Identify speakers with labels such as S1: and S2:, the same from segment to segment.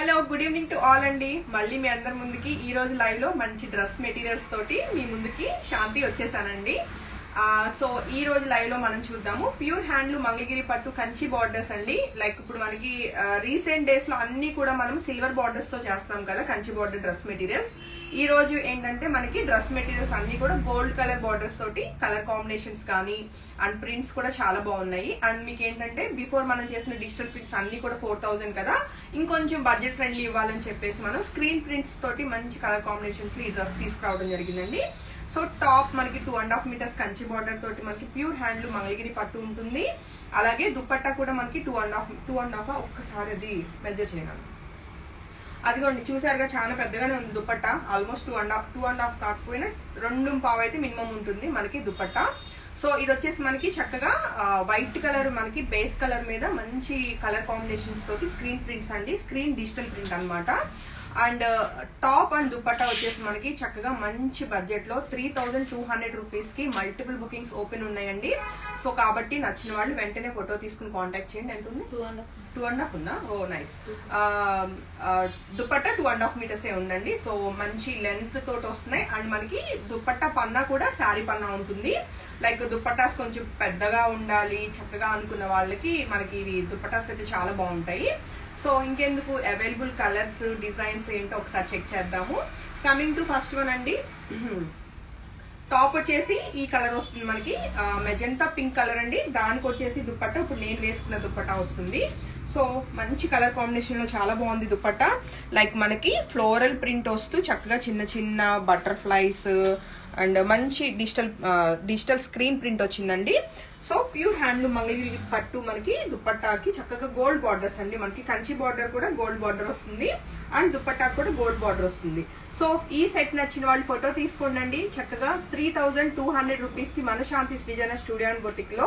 S1: Hello good evening to all అండి. మళ్ళీ మీ అందరి ముందుకి ఈ రోజు లైవ్ లో మంచి డ్రెస్ మెటీరియల్స్ తోటి మీ ముందుకి శాంతి వచ్చేసానండి. సో ఈ రోజు లైవ్ లో మనం చూద్దాము ప్యూర్ హ్యాండ్లూమ్ మంగళగిరి పట్టు కంచి బార్డర్స్ అండి. లైక్ ఇప్పుడు మనకి రీసెంట్ డేస్ లో అన్ని కూడా మనం సిల్వర్ బార్డర్స్ తో చేస్తాం కదా కంచి బార్డర్ డ్రెస్ మెటీరియల్స్. ఈ రోజు ఏంటంటే మనకి డ్రెస్ మెటీరియల్స్ అన్ని కూడా గోల్డ్ కలర్ బార్డర్స్ తోటి కలర్ కాంబినేషన్స్ కానీ అండ్ ప్రింట్స్ కూడా చాలా బాగున్నాయి. అండ్ మీకు ఏంటంటే బిఫోర్ మనం చేసిన డిజిటల్ ప్రింట్స్ అన్ని కూడా 4000 కదా, ఇంకొంచెం బడ్జెట్ ఫ్రెండ్లీ ఇవ్వాలని చెప్పేసి మనం స్క్రీన్ ప్రింట్స్ తోటి మంచి కలర్ కాంబినేషన్స్ లో ఈ డ్రెస్ తీసుకురావడం జరిగిందండి. సో టాప్ మనకి 2.5 మీటర్స్ కంచి బార్డర్ తోటి మనకి ప్యూర్ హ్యాండ్లూమ్ మంగళగిరి పట్టు ఉంటుంది. అలాగే దుపట్టా కూడా మనకి 2.5 ఒక్కసారి అది మెజర్ చేయను. అదిగోండి చూసారుగా చాలా పెద్దగానే ఉంది దుపట్టా. ఆల్మోస్ట్ 2.5 కాకపోయినా 2.5 అయితే మినిమం ఉంటుంది మనకి దుపట్టా. సో ఇది వచ్చేసి మనకి చక్కగా వైట్ కలర్ మనకి బేస్ కలర్ మీద మంచి కలర్ కాంబినేషన్స్ తోటి స్క్రీన్ ప్రింట్స్ అండి, స్క్రీన్ డిజిటల్ ప్రింట్ అనమాట. అండ్ టాప్ అండ్ దుపట్టా వచ్చేసి మనకి చక్కగా మంచి బడ్జెట్ లో 3200 రూపీస్ కి మల్టిపుల్ బుకింగ్స్ ఓపెన్ ఉన్నాయండి. సో కాబట్టి నచ్చిన వాళ్ళు వెంటనే ఫోటో తీసుకుని కాంటాక్ట్ చేయండి. ఎంత ఉంది? 2.5 ఉందా? ఓ నైస్. దుపట్టా 2.5 మీటర్స్ ఉందండి. సో మంచి లెంత్ తోటి వస్తున్నాయి. అండ్ మనకి దుపట్టా పన్నా కూడా శారీ పన్నా ఉంటుంది. లైక్ దుపట్టాస్ కొంచెం పెద్దగా ఉండాలి చక్కగా అనుకున్న వాళ్ళకి మనకి ఇవి దుపట్టాస్ అయితే చాలా బాగుంటాయి. సో ఇంకెందుకు అవైలబుల్ కలర్స్ డిజైన్స్ ఏంటో ఒకసారి చెక్ చేద్దాము. కమింగ్ టు ఫస్ట్ వన్ అండి. టాప్ వచ్చేసి ఈ కలర్ వస్తుంది మనకి మెజెంతా పింక్ కలర్ అండి. దానికి వచ్చేసి దుపట్టా ఇప్పుడు నేను వేసుకున్న దుపట్టా వస్తుంది. సో మంచి కలర్ కాంబినేషన్ లో చాలా బాగుంది దుపట్టా. లైక్ మనకి ఫ్లోరల్ ప్రింట్ వస్తూ చక్కగా చిన్న చిన్న బటర్ఫ్లైస్ అండ్ మంచి డిజిటల్ స్క్రీన్ ప్రింట్ వచ్చిందండి. సో ప్యూర్ హ్యాండ్లూమ్ మంగళగిరి పట్టు మనకి దుపట్టాకి చక్కగా గోల్డ్ బార్డర్స్ అండి. మనకి కంచి బార్డర్ కూడా గోల్డ్ బార్డర్ వస్తుంది అండ్ దుపట్టా కూడా గోల్డ్ బార్డర్ వస్తుంది. సో ఈ సెట్ నచ్చిన వాళ్ళు ఫోటో తీసుకోండి. చక్కగా 3200 రూపీస్ కి మన శాంతి శ్రీజన స్టూడియో అండ్ బొటిక్ లో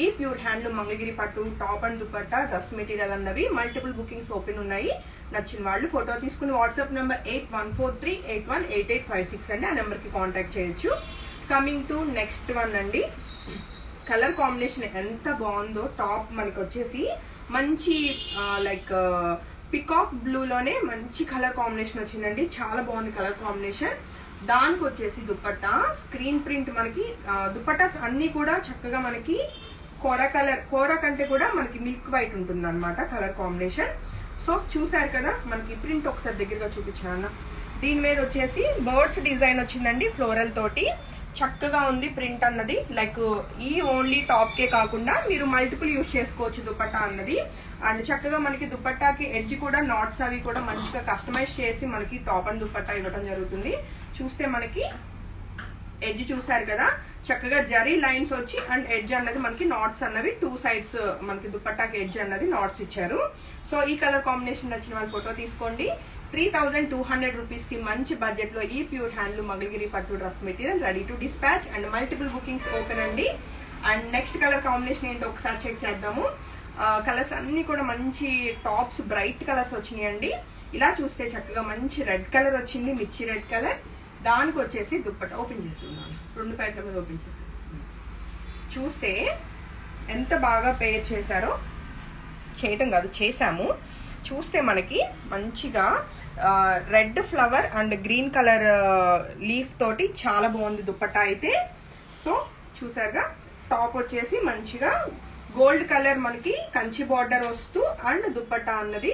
S1: ఈ ప్యూర్ హ్యాండ్లూమ్ మంగళగిరి పట్టు top and dupatta dress material అన్నవి మల్టిపుల్ బుకింగ్స్ ఓపెన్ ఉన్నాయి. నచ్చిన వాళ్ళు ఫోటో తీసుకుని వాట్సాప్ నెంబర్ 8143818856 అండి. ఆ నెంబర్ కి కాంటాక్ట్ చేయొచ్చు. కమింగ్ టు నెక్స్ట్ వన్ అండి. కలర్ కాంబినేషన్ ఎంత బాగుందో. టాప్ మనకి వచ్చేసి మంచి లైక్ పికాక్ బ్లూ లోనే మంచి కలర్ కాంబినేషన్ వచ్చిందండి. చాలా బాగుంది కలర్ కాంబినేషన్. దానికి వచ్చేసి దుపట్టా స్క్రీన్ ప్రింట్ మనకి దుపట్టాస్ అన్ని కూడా చక్కగా మనకి కోర కంటే కూడా మనకి మిల్క్ వైట్ ఉంటుంది అనమాట కలర్ కాంబినేషన్. సో చూసారు కదా మనకి ప్రింట్ ఒకసారి దగ్గరగా చూపించాను. దీని మీద వచ్చేసి బర్డ్స్ డిజైన్ వచ్చిందండి ఫ్లోరల్ తోటి. చక్కగా ఉంది ప్రింట్ అన్నది. లైక్ ఈ ఓన్లీ టాప్ కే కాకుండా మీరు మల్టిపుల్ యూజ్ చేసుకోవచ్చు దుపట్టా అన్నది. అండ్ చక్కగా మనకి దుపట్టాకి ఎడ్జ్ కూడా నాట్స్ అవి కూడా మంచిగా కస్టమైజ్ చేసి మనకి టాప్ అండ్ దుపట్టా ఇవ్వడం జరుగుతుంది. చూస్తే మనకి ఎడ్జ్ చూసారు కదా చక్కగా జరీ లైన్స్ వచ్చి అండ్ ఎడ్జ్ అన్నది మనకి నాట్స్ అన్నవి 2 సైడ్స్ మనకి దుపట్టాకి ఎడ్జ్ అన్నది నాట్స్ ఇచ్చారు. సో ఈ కలర్ కాంబినేషన్ నచ్చిన వాళ్ళు ఫోటో తీసుకోండి. 3200 రూపీస్ కి మంచి బడ్జెట్ లో ఈ ప్యూర్ హ్యాండ్లూమ్ మంగళగిరి పట్టు dress material ready to dispatch and multiple bookings open అండి. అండ్ నెక్స్ట్ కలర్ కాంబినేషన్ ఏంటో ఒకసారి చెక్ చేద్దాము. కలర్స్ అన్ని కూడా మంచి టాప్స్ బ్రైట్ కలర్స్ వచ్చినాయండి. ఇలా చూస్తే చక్కగా మంచి రెడ్ కలర్ వచ్చింది, మిర్చి రెడ్ కలర్. దానికి వచ్చేసి దుప్పట్టా ఓపెన్ చేస్తున్నాను. 2 ప్యాట్ల మీద ఓపెన్ చేసి చూస్తే ఎంత బాగా పేర్ చేశారో. చేయటం కాదు చేసాము. చూస్తే మనకి మంచిగా red flower and green colour leaf తోటి చాలా బాగుంది దుపట్టా అయితే. సో చూసారుగా టాప్ వచ్చేసి మంచిగా గోల్డ్ కలర్ మనకి కంచి బార్డర్ వస్తూ అండ్ దుపట్టా అన్నది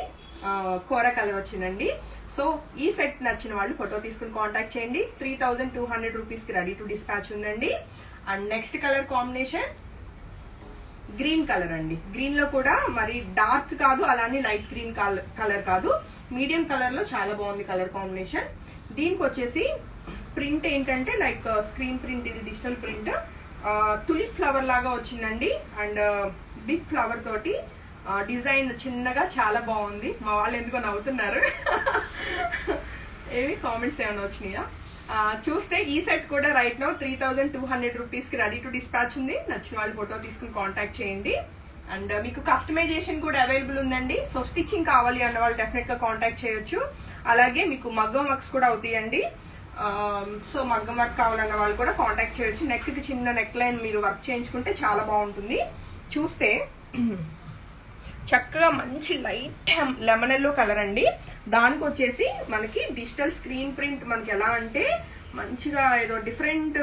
S1: కోర కలర్ వచ్చిందండి. సో ఈ సెట్ నచ్చిన వాళ్ళు ఫోటో తీసుకుని కాంటాక్ట్ చేయండి. 3200 రూపీస్ కి రెడీ టు డిస్పాచ్ ఉందండి. And next colour combination green colour అండి. గ్రీన్ లో కూడా మరి డార్క్ కాదు అలానే లైట్ గ్రీన్ కలర్ కాదు, మీడియం కలర్ లో చాలా బాగుంది కలర్ కాంబినేషన్. దీనికి వచ్చేసి ప్రింట్ ఏంటంటే లైక్ స్క్రీన్ ప్రింట్, ఇది డిజిటల్ ప్రింట్. తులిప్ ఫ్లవర్ లాగా వచ్చిందండి అండ్ బిగ్ ఫ్లవర్ తోటి డిజైన్ చిన్నగా చాలా బాగుంది. మా వాళ్ళు ఎందుకో నవ్వుతున్నారు. ఏమి కామెంట్స్ ఏమైనా వచ్చినాయా? చూస్తే ఈ సెట్ కూడా రైట్ నౌ 3200 రూపీస్ కి రెడీ టు డిస్పాచ్ ఉంది. నచ్చిన వాళ్ళు ఫోటో తీసుకుని కాంటాక్ట్ చేయండి. అండ్ మీకు కస్టమైజేషన్ కూడా అవైలబుల్ ఉందండి. సో స్టిచ్చింగ్ కావాలి అన్న వాళ్ళు డెఫినెట్ గా కాంటాక్ట్ చేయొచ్చు. అలాగే మీకు మగ్గం వర్క్స్ కూడా అవుతాయండి. సో మగ్గం వర్క్ కావాలన్న వాళ్ళు కూడా కాంటాక్ట్ చేయొచ్చు. నెక్ కి చిన్న నెక్ లైన్ మీరు వర్క్ చేయించుకుంటే చాలా బాగుంటుంది. చూస్తే చక్కగా మంచి లైట్ లెమన్ ఎల్లో కలర్ అండి. దానికి వచ్చేసి మనకి డిజిటల్ స్క్రీన్ ప్రింట్ మనకి ఎలా అంటే మంచిగా ఏదో different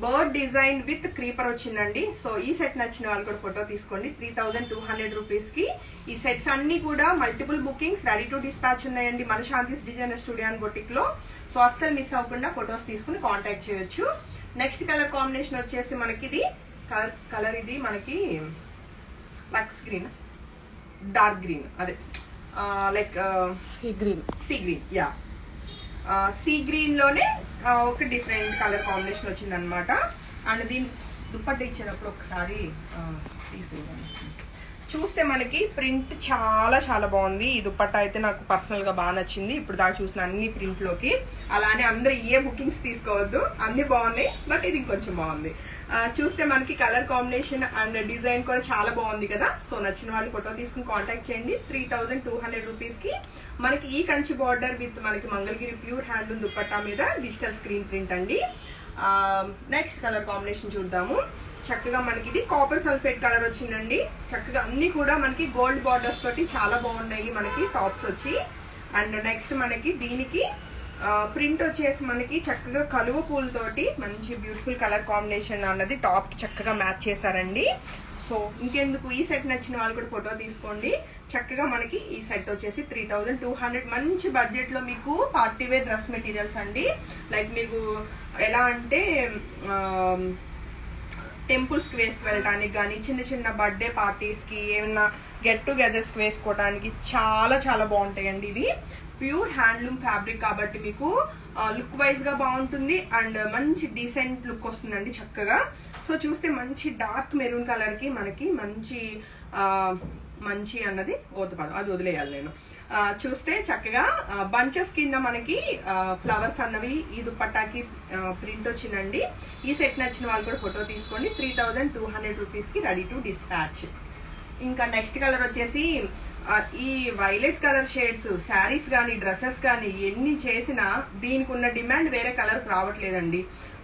S1: bird design with creeper వచ్చిందండి. సో ఈ సెట్ నచ్చిన వాళ్ళు కూడా ఫోటో తీసుకోండి. 3200 రూపీస్కి ఈ సెట్స్ అన్ని కూడా multiple bookings ready to dispatch ఉన్నాయండి మన Shanthi's designer studio and బొటిక్లో. So అస్సలు మిస్ అవ్వకుండా ఫొటోస్ తీసుకుని కాంటాక్ట్ చేయొచ్చు. నెక్స్ట్ కలర్ కాంబినేషన్ వచ్చేసి మనకి ఇది కలర్ ఇది మనకి లక్స్ గ్రీన్, డార్క్ గ్రీన్, అదే like sea green yeah sea green లోనే ఒక డిఫరెంట్ కలర్ కాంబినేషన్ వచ్చింది అనమాట. అండ్ దీని దుప్పట్ట ఇచ్చేటప్పుడు ఒకసారి తీసేయండి. చూస్తే మనకి ప్రింట్ చాలా చాలా బాగుంది. ఈ దుప్పట్ట అయితే నాకు పర్సనల్ గా బాగా నచ్చింది. ఇప్పుడు దాకా చూసిన అన్ని ప్రింట్ లోకి. అలానే అందరూ ఏ బుకింగ్స్ తీసుకోవద్దు, అన్ని బాగున్నాయి, బట్ ఇది ఇంకొంచెం బాగుంది. చూస్తే మనకి కలర్ కాంబినేషన్ అండ్ డిజైన్ కూడా చాలా బాగుంది కదా. సో నచ్చిన వాళ్ళు ఫోటో తీసుకుని కాంటాక్ట్ చేయండి. 3200 రూపీస్కి మనకి ఈ కంచి బార్డర్ విత్ మనకి మంగళగిరి ప్యూర్ హ్యాండ్లూమ్ దుప్పట్టా మీద డిజిటల్ స్క్రీన్ ప్రింట్ అండి. నెక్స్ట్ కలర్ కాంబినేషన్ చూద్దాము. చక్కగా మనకి ఇది కాపర్ సల్ఫేట్ కలర్ వచ్చిందండి. చక్కగా అన్ని కూడా మనకి గోల్డ్ బార్డర్స్ తోటి చాలా బాగున్నాయి మనకి టాప్స్ వచ్చి. అండ్ నెక్స్ట్ మనకి దీనికి ప్రింట్ వచ్చేసి మనకి చక్కగా కలువ పూలతోటి మంచి బ్యూటిఫుల్ కలర్ కాంబినేషన్ అన్నది టాప్ కి చక్కగా మ్యాచ్ చేశారండి. సో ఇంకెందుకు, ఈ సెట్ నచ్చిన వాళ్ళు కూడా ఫోటో తీసుకోండి. చక్కగా మనకి ఈ సెట్ వచ్చేసి 3200 మంచి బడ్జెట్ లో మీకు పార్టీ వేర్ డ్రెస్ మెటీరియల్స్ అండి. లైక్ మీకు ఎలా అంటే టెంపుల్స్ కి వేసుకు వెళ్ళడానికి కానీ చిన్న చిన్న బర్త్డే పార్టీస్ కి ఏమన్నా గెట్ టుగెదర్స్ కి వేసుకోవడానికి చాలా చాలా బాగుంటాయండి. ఇది ప్యూర్ హ్యాండ్లూమ్ ఫ్యాబ్రిక్ కాబట్టి మీకు లుక్ వైజ్ గా బాగుంటుంది అండ్ మంచి డీసెంట్ లుక్ వస్తుందండి చక్కగా. సో చూస్తే మంచి డార్క్ మెరూన్ కలర్ కి మనకి మంచి అన్నది ఓతుపడు, అది వదిలేయాలి నేను. చూస్తే చక్కగా బంచెస్ కింద మనకి ఫ్లవర్స్ అన్నవి ఈ దుప్పట్టాకి ప్రింట్ వచ్చిందండి. ఈ సెట్ నచ్చిన వాళ్ళు కూడా ఫోటో తీసుకోండి. 3200 రూపీస్కి రెడీ టు డిస్పాచ్. ఇంకా నెక్స్ట్ కలర్ వచ్చేసి ఈ వైలెట్ కలర్ షేడ్స్ శారీస్ కానీ డ్రెస్సెస్ కానీ ఎన్ని చేసినా దీనికి ఉన్న డిమాండ్ వేరే కలర్ రావట్లేదండి.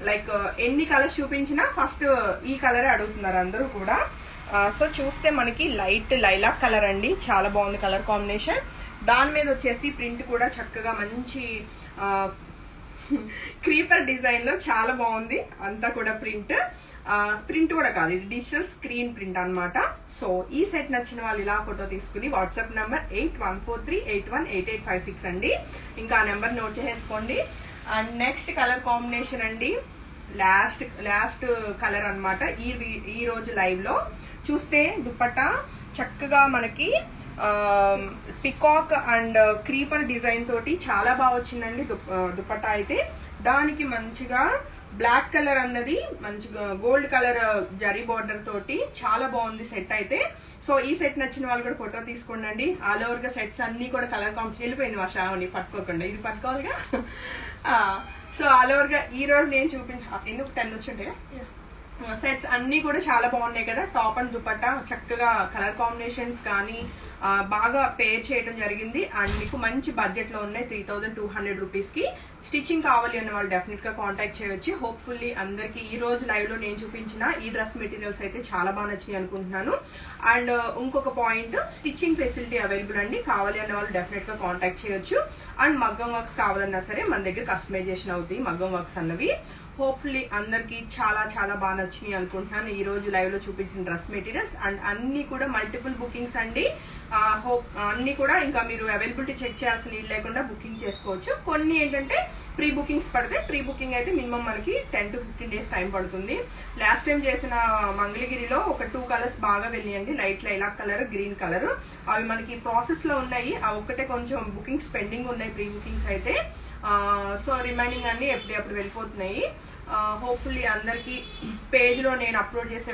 S1: లైక్ ఎన్ని కలర్స్ చూపించినా ఫస్ట్ ఈ కలర్ అడుగుతున్నారు అందరూ కూడా. సో చూస్తే మనకి లైట్ లైలాక్ కలర్ అండి, చాలా బాగుంది కలర్ కాంబినేషన్. దాని మీద వచ్చేసి ప్రింట్ కూడా చక్కగా మంచి క్రీపర్ డిజైన్ లో చాలా బాగుంది. అంతా కూడా ప్రింట్ కూడా కాదు, ఇది డిజిటల్ స్క్రీన్ ప్రింట్ అన్నమాట. సో ఈ సెట్ నచ్చిన వాళ్ళు ఇలా ఫోటో తీసుకుని వాట్సాప్ నంబర్ 8143818856 అండి. ఇంకా ఆ నెంబర్ నోట్ చేసేసుకోండి. అండ్ నెక్స్ట్ కలర్ కాంబినేషన్ అండి, లాస్ట్ కలర్ అన్నమాట ఈ రోజు లైవ్ లో. చూస్తే దుప్పట్టా చక్కగా మనకి పికాక్ అండ్ క్రీపర్ డిజైన్ తోటి చాలా బాగా వచ్చిందండి దుప్పట్టా అయితే. దానికి మంచిగా బ్లాక్ కలర్ అన్నది మంచిగా గోల్డ్ కలర్ జరీ బార్డర్ తోటి చాలా బాగుంది సెట్ అయితే. సో ఈ సెట్ నచ్చిన వాళ్ళు కూడా ఫోటో తీసుకోండి. ఆల్ ఓవర్ గా సెట్స్ అన్ని కూడా కలర్ వెళ్ళిపోయింది మా శ్రావణి, పట్టుకోకుండా ఇది పట్టుకోవాలిగా. సో ఆల్ ఓవర్ గా ఈ రోజు నేను ఎందుకు 10 వచ్చుంటాయి సెట్స్ అన్ని కూడా చాలా బాగున్నాయి కదా. టాప్ అండ్ దుపట్టా చక్కగా కలర్ కాంబినేషన్స్ కానీ బాగా పేర్ చేయడం జరిగింది. అండ్ మీకు మంచి బడ్జెట్ లో ఉన్నాయి 3200 రూపీస్కి. స్టిచ్చింగ్ కావాలి అన్న వాళ్ళు డెఫినెట్ గా కాంటాక్ట్ చేయొచ్చు. హోప్ఫుల్లీ అందరికి ఈ రోజు లైవ్ లో నేను చూపించిన ఈ డ్రెస్ మెటీరియల్స్ అయితే చాలా బాగా నచ్చాయి అనుకుంటున్నాను. అండ్ ఇంకొక పాయింట్, స్టిచ్చింగ్ ఫెసిలిటీ అవైలబుల్ అండి. కావాలి అన్న వాళ్ళు డెఫినెట్ గా కాంటాక్ట్ చేయొచ్చు. అండ్ మగ్గం వర్క్స్ కావాలన్నా సరే మన దగ్గర కస్టమైజేషన్ అవుతాయి మగ్గం వర్క్స్ అన్నవి. హోప్ఫుల్లీ అందరికి చాలా చాలా బాగా నచ్చినాయి అనుకుంటున్నాను ఈ రోజు లైవ్ లో చూపించిన డ్రెస్ మెటీరియల్స్. అండ్ అన్ని కూడా మల్టిపుల్ బుకింగ్స్ అండి. అన్ని కూడా ఇంకా మీరు అవైలబిలిటీ చెక్ చేయాల్సిన నీళ్ళు లేకుండా బుకింగ్ చేసుకోవచ్చు. కొన్ని ఏంటంటే ప్రీ బుకింగ్స్ పడితే, ప్రీ బుకింగ్ అయితే మినిమం మనకి 10 to 15 days టైం పడుతుంది. లాస్ట్ టైం చేసిన మంగళగిరిలో ఒక 2 కలర్స్ బాగా వెళ్ళియండి, light lilac colour, green colour. అవి మనకి ప్రాసెస్ లో ఉన్నాయి. ఆ ఒక్కటే కొంచెం బుకింగ్స్ పెండింగ్ ఉన్నాయి ప్రీ బుకింగ్స్ అయితే. సో రిమైనింగ్ అన్ని ఎప్పుడప్పుడు వెళ్ళిపోతున్నాయి. హోప్ఫుల్లీ అందరికి పేజ్ లో నేను అప్లోడ్ చేసే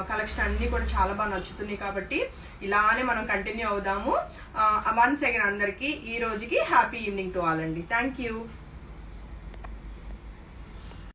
S1: కలెక్షన్ అన్ని కూడా చాలా బాగా నచ్చుతున్నాయి కాబట్టి ఇలానే మనం కంటిన్యూ అవుదాము. వన్స్ అగైన్ అందరికి ఈ రోజుకి హ్యాపీ ఈవినింగ్ టు ఆల్ అండి. Thank you.